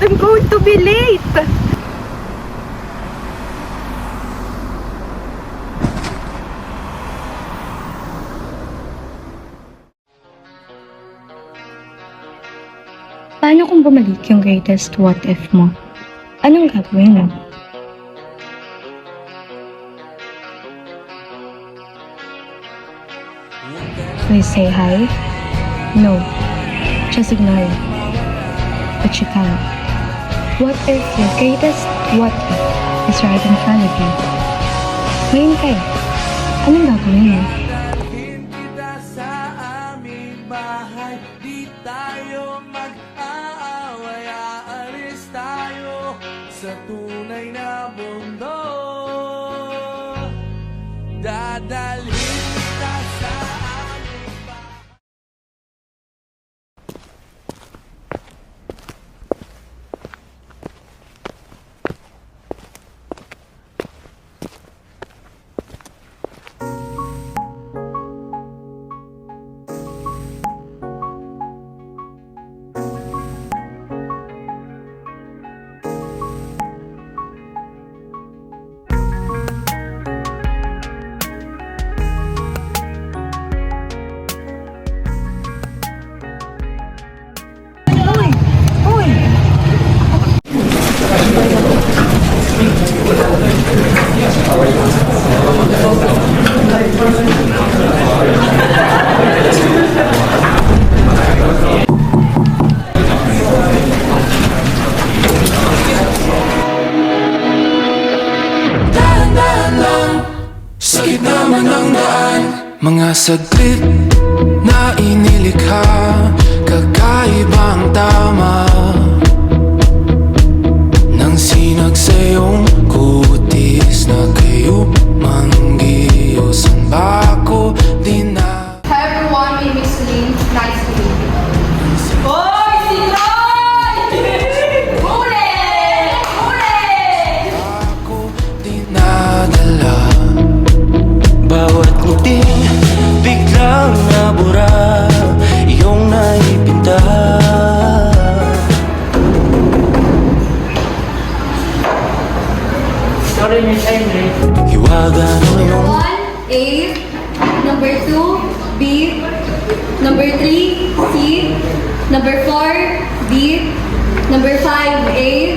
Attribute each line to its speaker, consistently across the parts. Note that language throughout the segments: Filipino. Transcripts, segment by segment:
Speaker 1: I'm going to be late!
Speaker 2: Paano kung bumalik yung greatest what if mo? Anong gagawin mo? Will you say hi? No. Just ignore it. But you can't. What if your greatest what if is right in front of you? Ngayon kayo. Anong gagawin mo?
Speaker 3: Dalhin kita sa aming bahay. Di tayo mag-aaway. Aalis tayo sa tunay na mundo. Dadalhin kita sa aming bahay.
Speaker 4: Sakit naman ang daan, mga saglit na inilikha, kakaibang tama nang sinag sa iyong kutis na kayo manggiyosan ba ako di na.
Speaker 5: Hi everyone, my name is Celine. Nice to meet you. Hoy! Si Roy! Huli! Huli!
Speaker 4: Ako dinadala, bawat nguting biglang nabura, iyong naipinta. Hiwaga mo yung
Speaker 5: 1, A. Number 2, B. Number 3, C. Number 4, B. Number 5, A.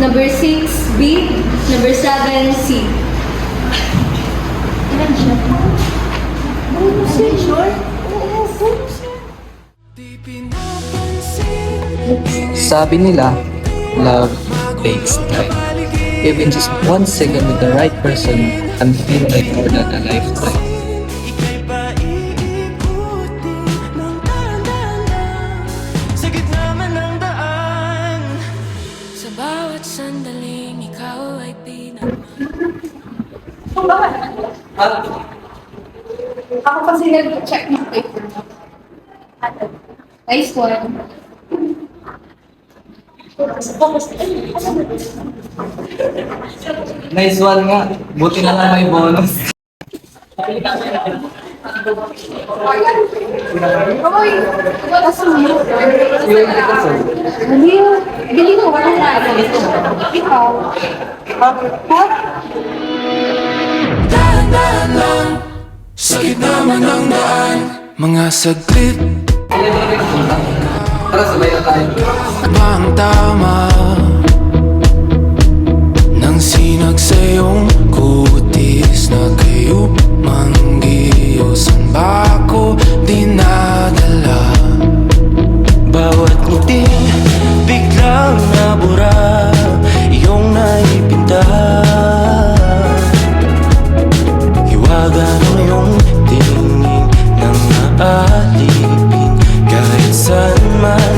Speaker 5: Number 6, B. Number 7, C. Ilan siya? Bonus yan, sure? Oo, bonus yan.
Speaker 4: di pinapansin.
Speaker 6: Sabi nila, love takes time. Even just 1 second with the right person can feel like more than a lifetime.
Speaker 4: Ika'y paiikutin ng dahan-dahan sa gitna man ng daan. Sa bawat sandaling ikaw ay
Speaker 5: Ako kasi nag-check ng paper mo. Nice one.
Speaker 6: Nice one nga. Buti na lang may bonus.
Speaker 5: Hoy! Kaso mo.
Speaker 6: Yung Picasso.
Speaker 5: Galing mo, wala na. Ikaw. Ha?
Speaker 4: dahan-dahan lang sa gitna man ng daan. Mga saglit
Speaker 6: Tara, sabay na tayo.
Speaker 4: bang tama nang sinag sa iyong kutis na kayo manggiyosan ba ako dinadala, bawat nguting biglang nabura, iyong naipinta. Hiwaga mo yung tingin ng naalipin kahit saan man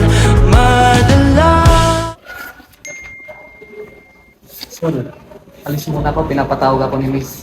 Speaker 4: madala.
Speaker 6: Sorry. Alis muna ako, pinapatawag ako ni Miss.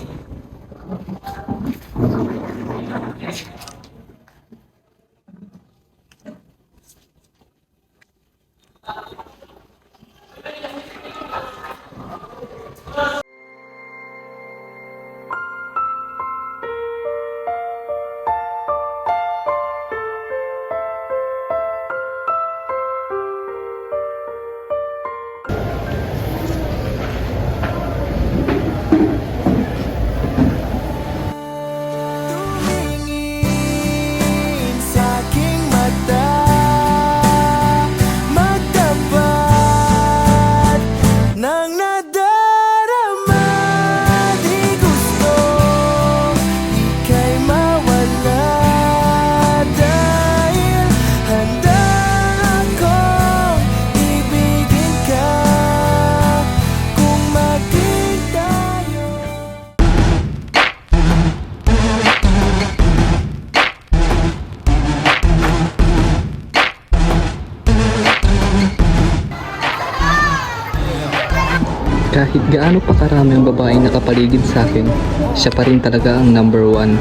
Speaker 6: Kahit gaano pa karami ang babaeng nakapaligid sa akin, siya pa rin talaga ang number one.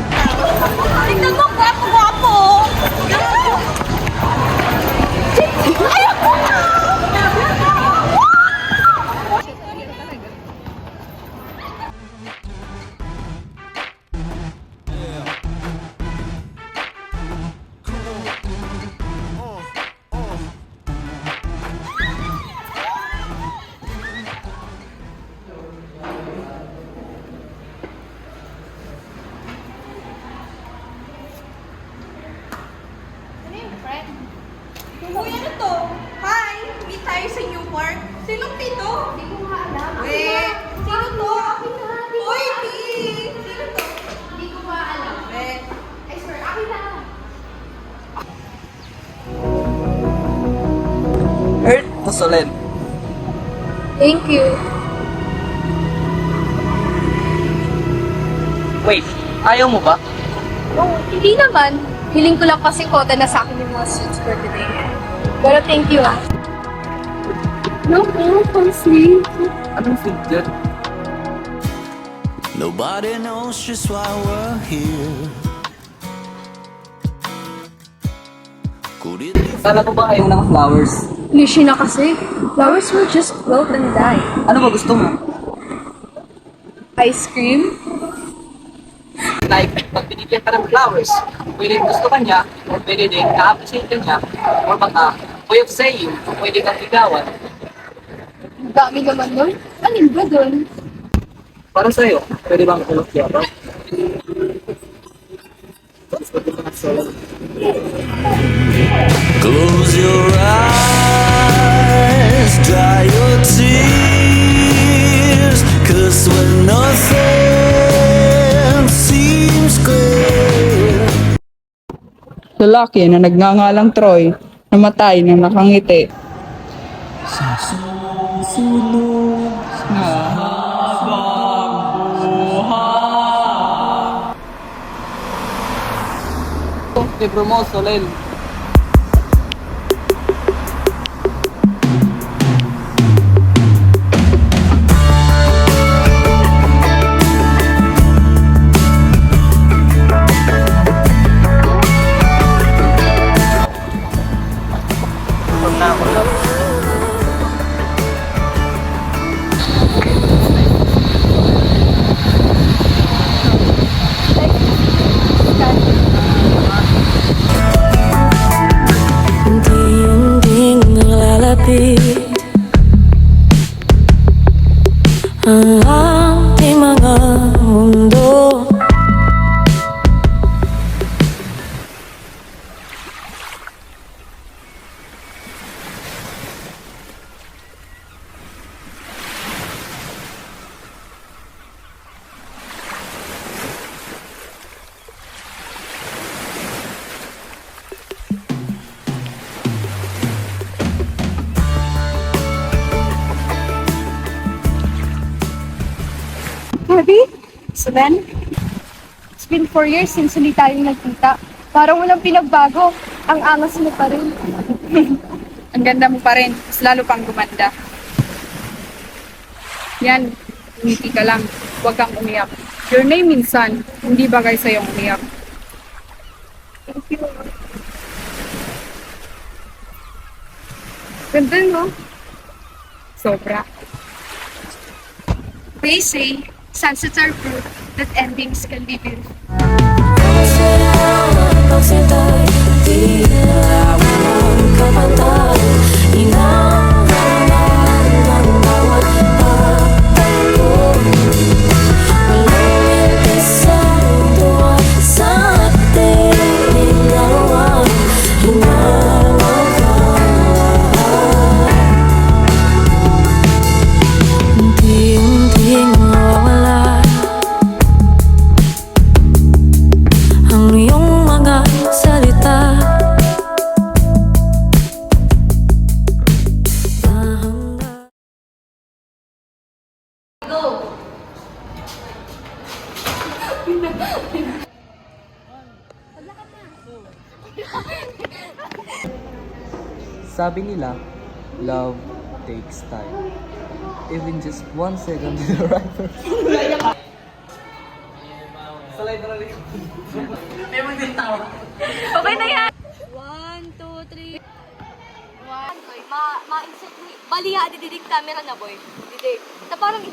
Speaker 5: Tingnan mo, gwapo-gwapo!
Speaker 1: Uy, ano to? Hi! Meet tayo sa Newport. Sinong Tito? Hindi ko nga alam. Weh! Sino to? Uy, T! Sino to? Hindi ko nga alam. Weh! I swear, akin na.
Speaker 6: Earth to Solen.
Speaker 5: Thank you.
Speaker 6: Wait, ayaw mo ba?
Speaker 5: Oh, hindi naman. Hiling ko lang kasi kota na sa akin yung mga suits for today. Pero thank you ah. No, honestly.
Speaker 6: Anong feed yun?
Speaker 3: Nobody knows just why we're here. Could it be
Speaker 6: Kala ko ba ayaw ng flowers?
Speaker 5: Cliche na kasi. Flowers will just float and die.
Speaker 6: Ano ba gusto mo?
Speaker 5: Ice cream?
Speaker 6: Like, pag binigyan ka ng flowers, pwede gusto ka niya, o pwede din ka-appreciate ka niya, or baka way of saying, pwede kang ligawan.
Speaker 5: Ang dami naman nun. Alin ba dun?
Speaker 6: Para sa'yo, pwede bang ulok niya ba?
Speaker 3: Close your eyes, dry your tears, 'cause when nothing seems clear.
Speaker 7: Lalaki na nagngangalang Troy, namatay nang nakangiti.
Speaker 6: Libro mo, Solen.
Speaker 4: Unti-unting nalalapit ang ating mga mundo.
Speaker 2: Heavy? Solen? It's been 4 years since hindi tayo nagkita. Parang walang pinagbago. Ang angas mo pa rin.
Speaker 7: Ang ganda mo pa rin, mas lalo pang gumanda. Yan, umiti ka lang, huwag kang umiyak. Your name minsan, hindi bagay sa'yo umiyak.
Speaker 2: Thank you.
Speaker 7: Ganda no? Sobra.
Speaker 2: They say, sunsets are proof that endings can be beautiful.
Speaker 4: Pagsitay, di na walang kapantay. Inangalan ng bawat pagtanggol. Walang isang tuwa sa ating dalawa. Unti-unting mawawala ang iyong mga salita. Hanggang
Speaker 6: Sabi nila, love takes time. even just 1 second to the right person. Sa library. May magdintawa.
Speaker 1: Okay na yan!
Speaker 5: 1, 2, 3. Ma-insert ni. Baliha, dididig camera na, boy. Didig. Na parang